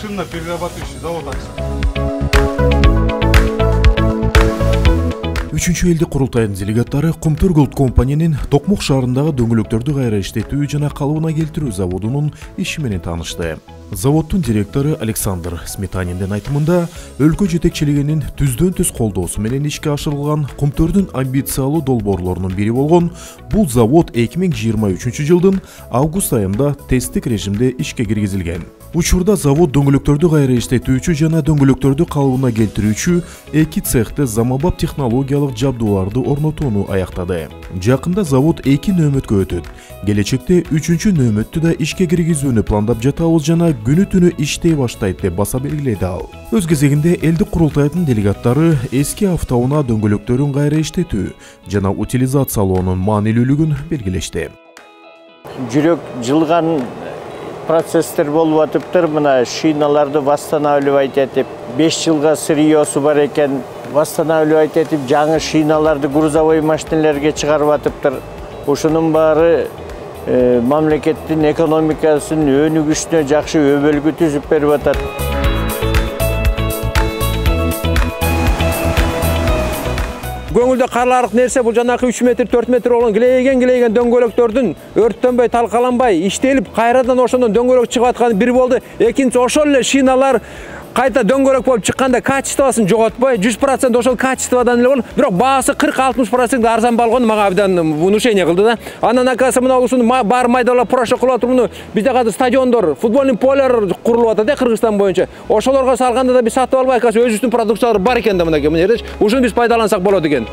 шинно-перерабатывающий завод ачылды. Үчүнчү элдик курултайдын делегаттары Кумтөр Gold компаниянын Токмок шаарындагы дөңгөлөктөрдү кайра иштетүү жана калыбына келтирүү заводунун иши менен таанышты. Заводдун директору Александр Сметаниндин айтымында, өлкө жетекчилигинин түздөн түз колдоосу менен ишке ашырылган Кумтөрдүн амбициялуу долбоорлорунун бири болгон бул завод 2023 жылдын август айында тесттик режимде ишке киргизилген. Учурда завод дөңгөлөктөрдү кайра иштетүүчү жана дөңгөлөктөрдү калыбына келтирүүчү эки цехте заманбап технологиялык жабдууларды орнотууну аяктады. Жакында завод 2 нөөмөткө өтөт. Келечекте 3-чү нөөмөттү да ишке киргизүүнү пландап жатабыз жана күнү түнү иштей баштайт деп баса белгиледи ал. Өз кезегинде элдик курултайдын делегаттары эски автоунаа дөңгөлөктөрүн кайра иштетүү жана утилизациялоонун маанилүүлүгүн белгилешти. Жүрөк жылган процесстер болуп атыптыр. Мына шиналарды восстанавливать этип, 5 жылга сырьёсу бар экен, восстанавливать этип, жаңы шиналарды грузовой машинелерге чыгарып атыптыр. Ушунун баары мамлекеттин экономикасын өнүгүшүнө жакшы өбөлгү түзүп берип атат. Көңүлдө карларык нерсе бул жанакы 3 метр, 4 метр болгон килейген дөңгөлөктөрдүн өрттөнбөй, талкаланбай, иштелип, кайрадан ошондон дөңгөлөк чыгып атканы бир болду. Экинчи ошол эле шиналар кайта дөңгөлөк болуп чыкканда качествосын жоготпой, 100% ошол качестводан эле болуп, бирок баасы 40-60% арзан болгону мага абдан внушение кылды да. Анан акасы мына ушуну бар майдалап порошок кылып атырууну бизде азыр стадиондор, футбольный полер курулуп атат Кыргызстан боюнча. Ошолорго салганда да биз сатып албай, акасы өзүбүздүн продукциялар бар экен да мынакей. Ушуну биз пайдалансак болот экен.